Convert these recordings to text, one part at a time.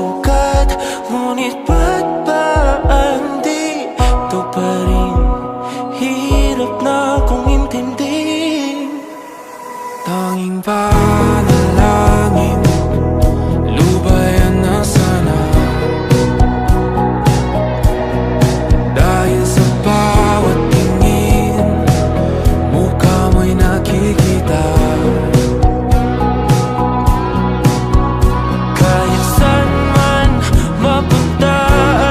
sugat. Ngunit ba't ba di ito pa rin? Hirap na kong intindihin. Tanging panalangin, lubayan na sana. Dahil sa bawat tingin, mukha mo'y nakikita. Kahit saan man mapunta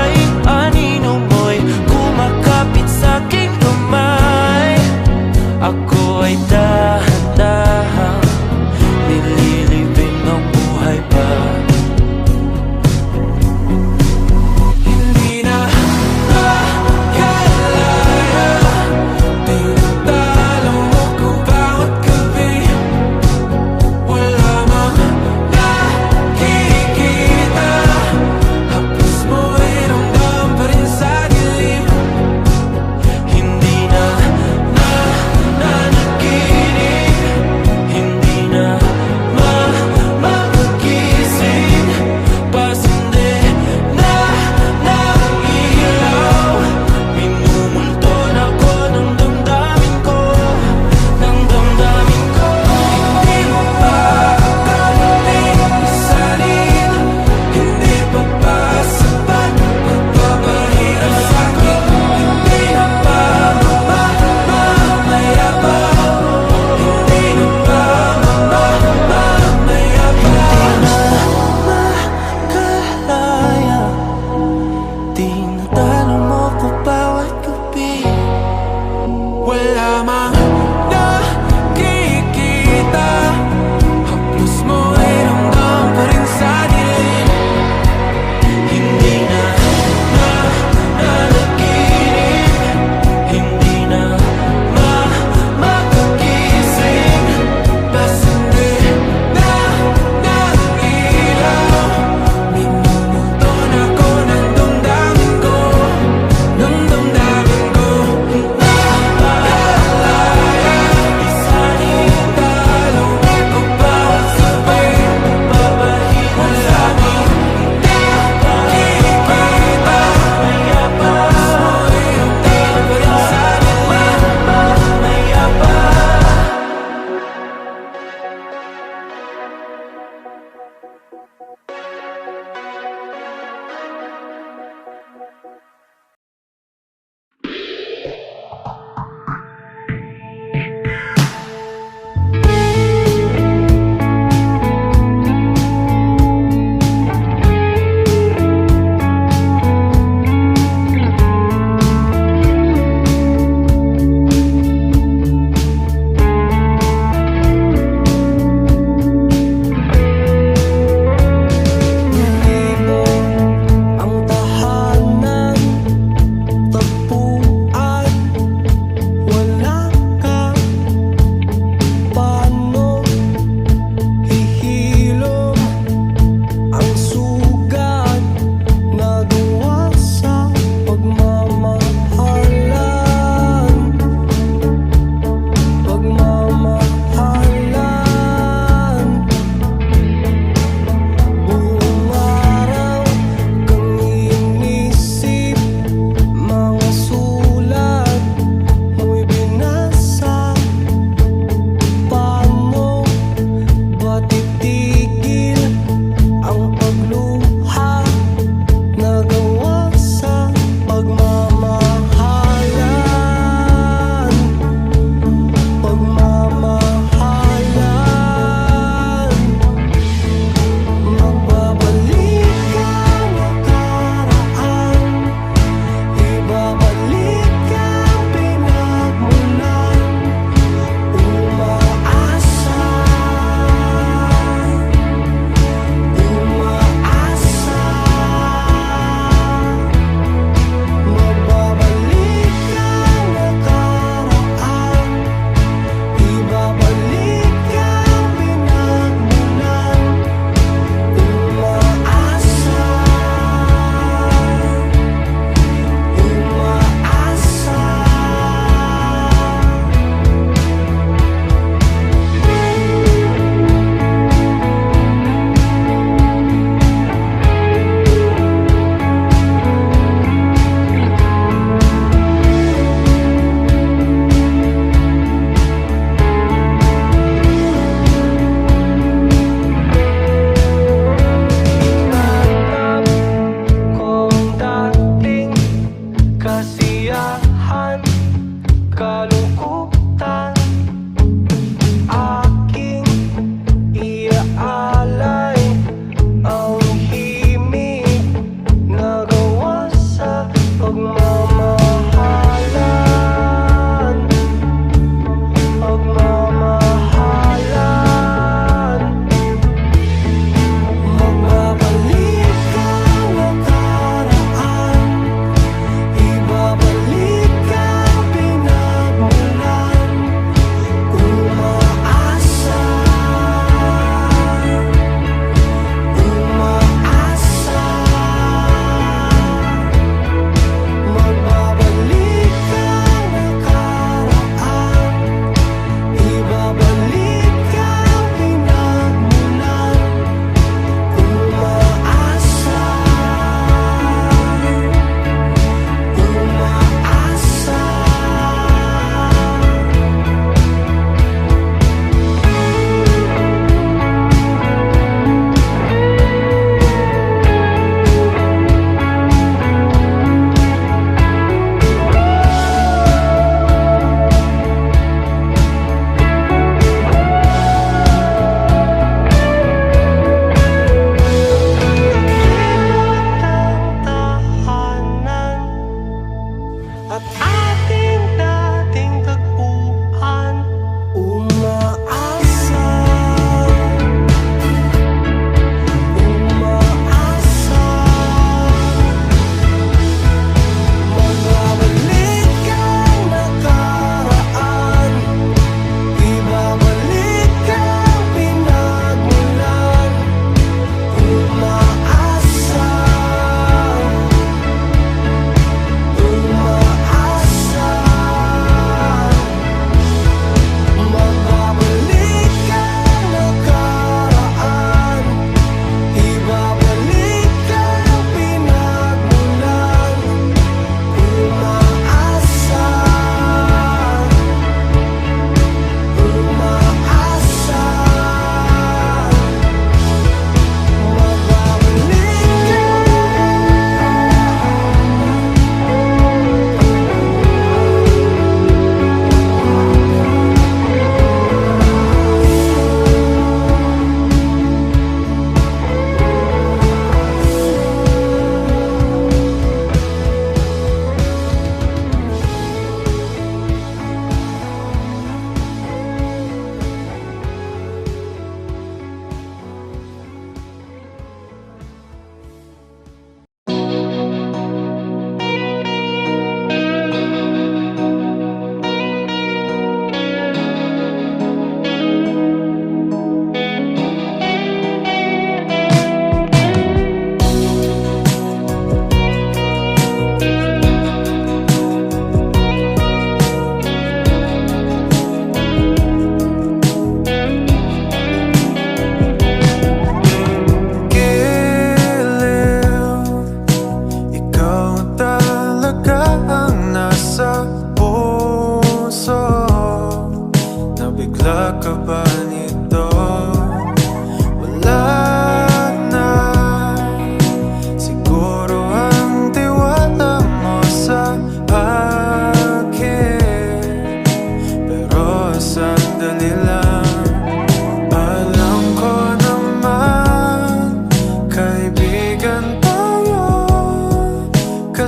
ay anino mo'y kumakapit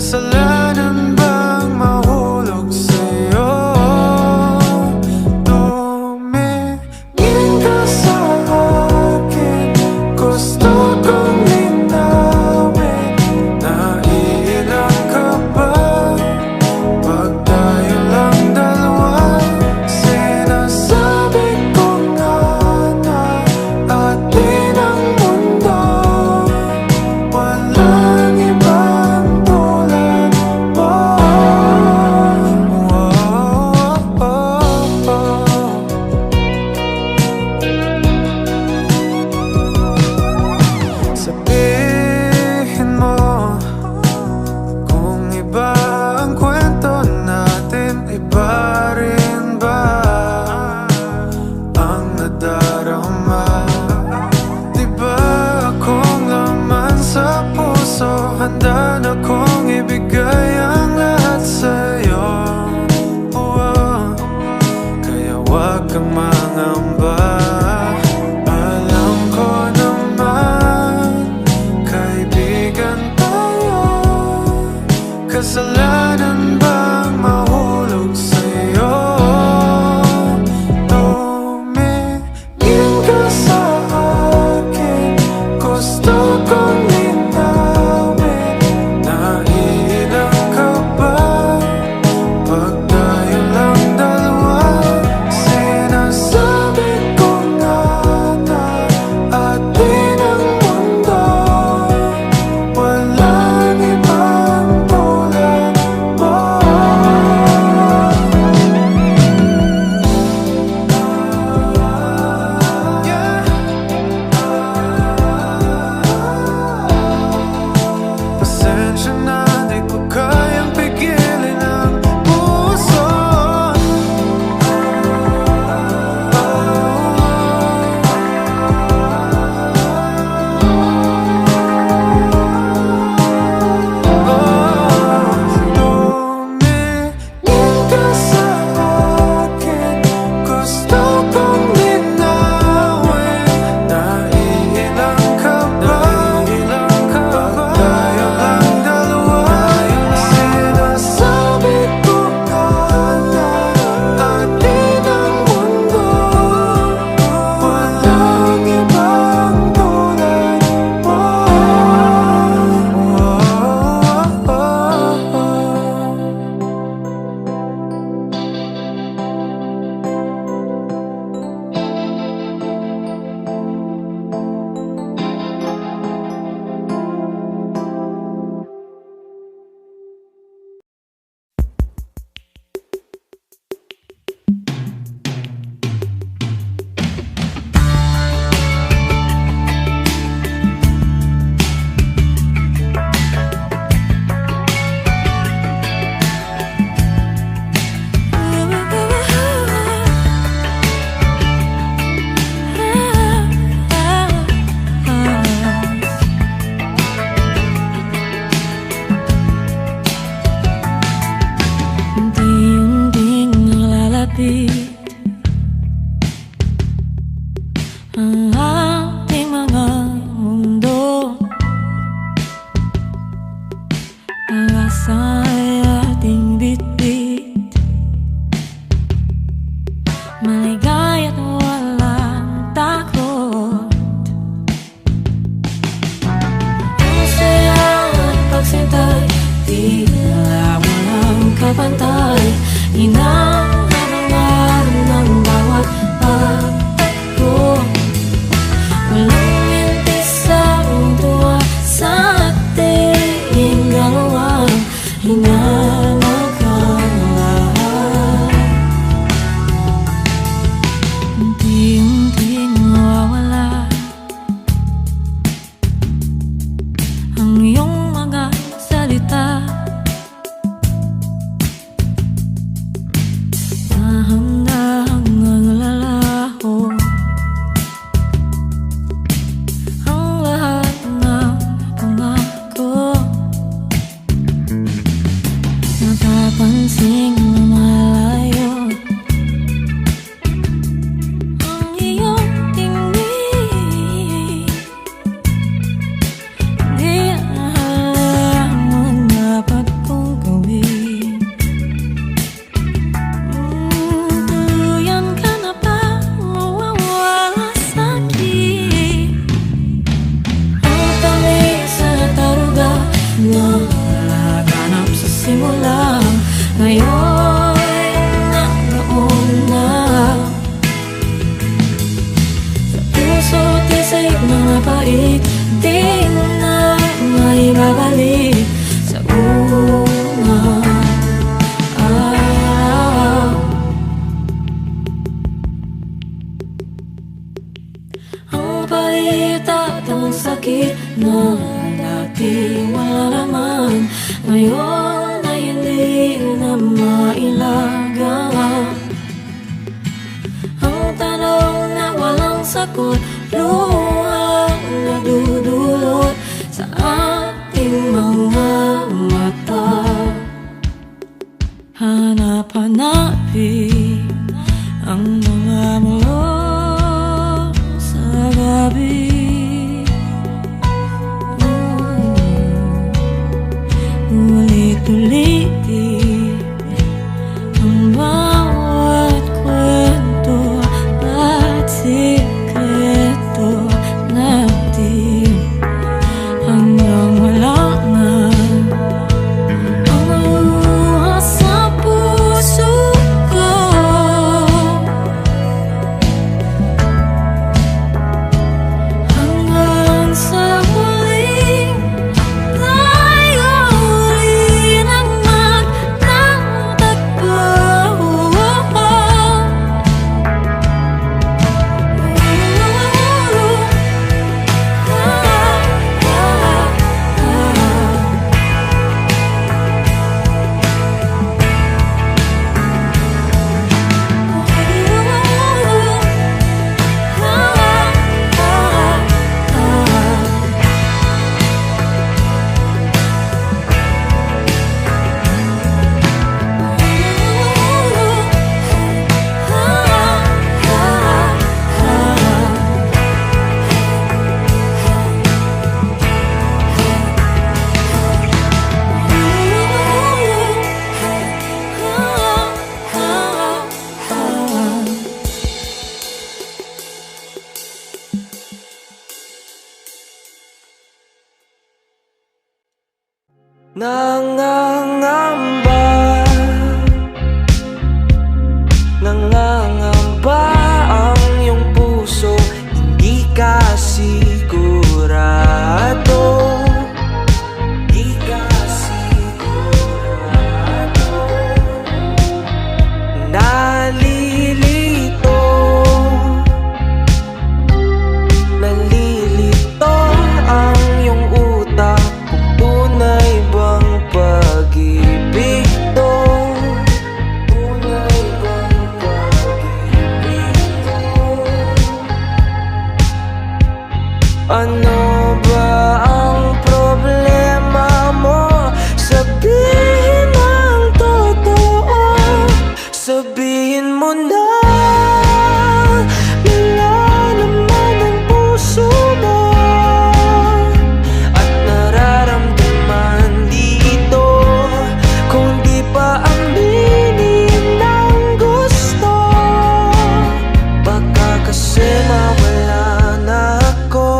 Kasalanan bang mahulog sa'yo? Tumingin ka sa akin, gusto kong linawin. Naiilang ka ba pag tayo lang dalawa? Sinasabi ko nga na atin ang mundo, walang ibang tulad mo. Sabihin mo kung iba ang kwento natin, iba rin ba ang nadarama? Di ba akong laman sa puso, handa na kong ibigay ang lahat sa'yo. Kaya wag kang mangamba, alam ko naman kaibigan tayo. Kasalanan bang mahulog sa'yo? Tumingin ka sa akin, gusto kong linawin. Naiilang ka ba pag tayo lang dalawa? Sinasabi ko nga na atin ang mundo, walang ibang tulad mo. Pasensya na, di ko kayang pigilin ang puso. Tumingin ka sa akin, gusto kong linawin. Naiilang ka ba pag tayo lang dalawa? Sinasabi ko nga na atin ang mundo, walang ibang tulad mo. Unti-unting nalalapit ang ating mga mundo. Pag-asa ay ating bitbit, maligay at walang takot. Ang saya at pagsintay, tila walang kapantay. Inaharap ng bawat pagtakbo, walang mintis sa tuwa sa ating dalawa. Hinahanap ang lahat, unti-unting nawawala ang iyong mga salita. Dahan-dahang naglalaho ang lahat ng pangako. Napapansing lumalayo ang iyong tingin. Di alam mo dapat babalik sa una. Ang pait at ang sakit na dati wala naman, ngayon ay hindi na mailaga. Ang tanong na walang sagot, luhang nadudulot sa ating mga mata. Hanap-hanapin ang mga mulo sa gabi. Ulit-ulitin ang bawat kwento at sikreto natin hanggang wala na ang luha sa puso ko. Hanggang sa huling tayo rin ang magtatagpo. Nangangamba, nangangamba ang iyong puso, hindi ka sigurado, hindi ka sigurado. Nalilito, nalilito ang iyong utak, kung tunay bang pag-ibig to? Tunay bang pag-ibig to? Ano ba ang problema mo? Sabihin ang totoo, sabihin mo na. Nilalaman ang puso mo at nararamdaman dito, kung di pa aminin ng gusto. Baka kasi mawala na ako.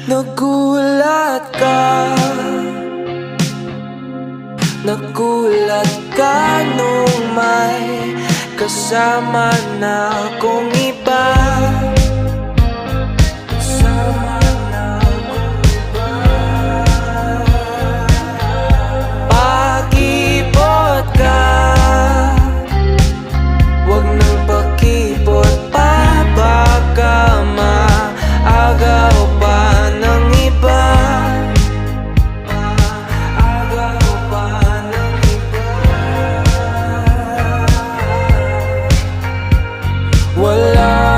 Nagulat ka, nagulat ka nung may kasama na akong iba. Kasama na akong iba. Pakipot ka, wag nang pakipot pa, baka maagaw pa ng iba. Maagaw pa ng iba. Wala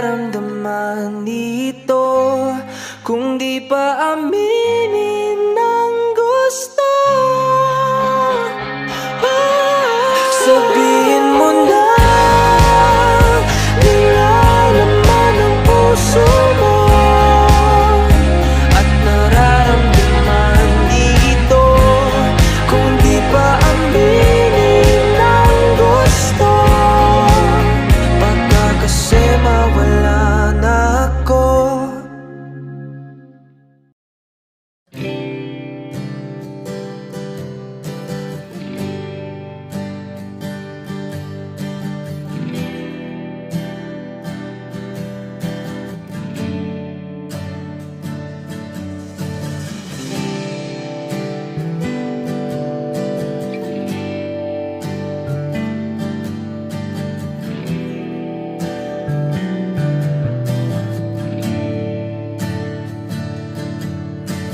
nararamdaman dito kung di pa aminin ng gusto? Sabihin mo na nilalaman ng puso mo at nararamdaman dito kung di pa aminin ng gusto. Baka kasi mawala na ako.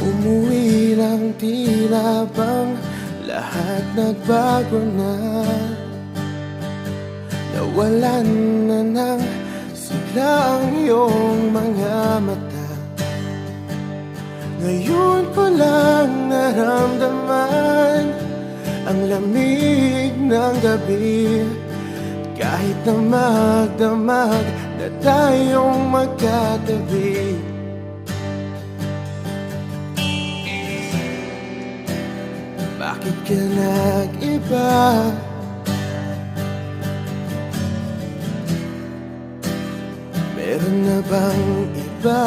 Umuwi lang tila bang lahat nagbago na. Nawalan na ng sigla ang iyong mga mata. Ngayon ko lang naramdaman ang lamig ng gabi. Kahit na magdamag na tayong magkatabi. Bakit ka nag-iba? Meron na bang iba?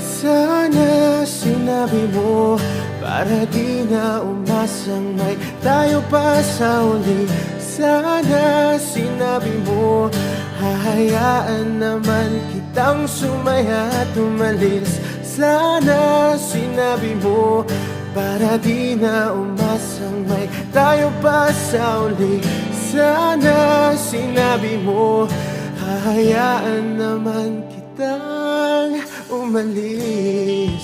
Sana sinabi mo para di na umasang may tayo pa sa uli. Sana sinabi mo hahayaan naman kitang sumaya at umalis. Sana sinabi mo para di na umasang may tayo pa sa uli. Sana sinabi mo hahayaan naman kitang umalis.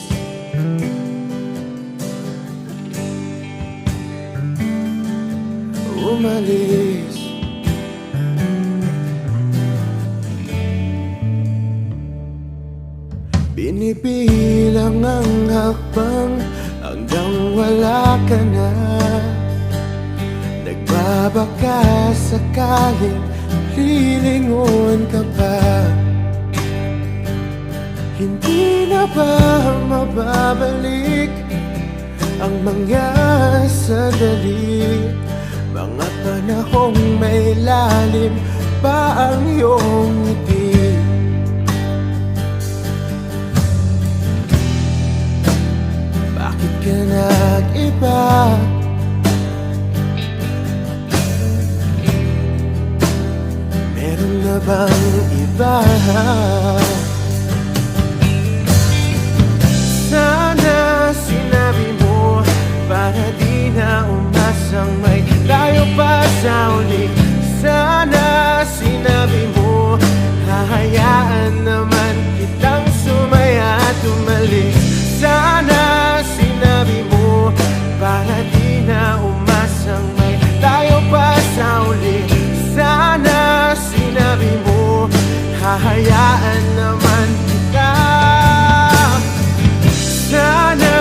Umalis. Binibilang ang hakbang hanggang wala ka na. Nagbabaka sakaling lilingon ka pa. Hindi na ba mababalik ang mga sandali, mga panahong may lalim pa ang iyong ngiti? Bakit ka nag-iba? Meron na bang iba? Sana sinabi mo para di na umasang may tayo pa sa uli. Sana sinabi mo hahayaan naman kitang sumaya at umalis. Sana sinabi mo para di na umasang may tayo pa sa uli. Sana sinabi mo hahayaan naman kita. Sana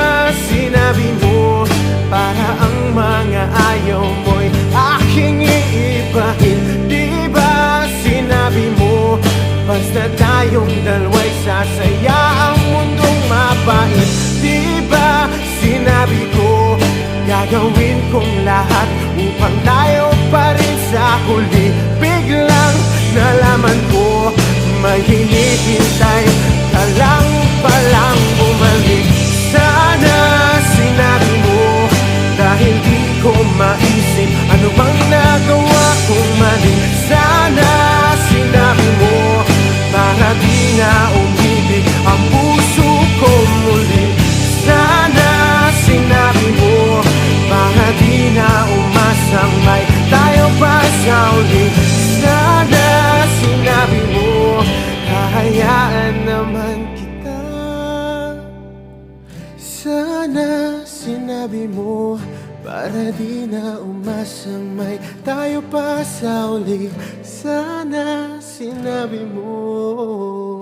sinabi mo para ang mga ayaw mo'y aking iibahin. Di ba sinabi mo basta tayong dalawa'y sasaya ang mundong mapait? Di ba sinabi ko gagawin kong lahat upang tayo pa rin sa huli? Biglang nalaman ko may hinihintay ka lang palang bumalik. Sana sinabi mo dahil di ko maisip ano bang nagawa kong mali. Sana sinabi mo para di na umibig ang puso ko muli. Sana sinabi mo para di na umasang may tayo pa sa uli. Sana sinabi mo hahayaan naman kita. Sana sinabi mo Para di na umasang may tayo pa sa uli. Sana sinabi mo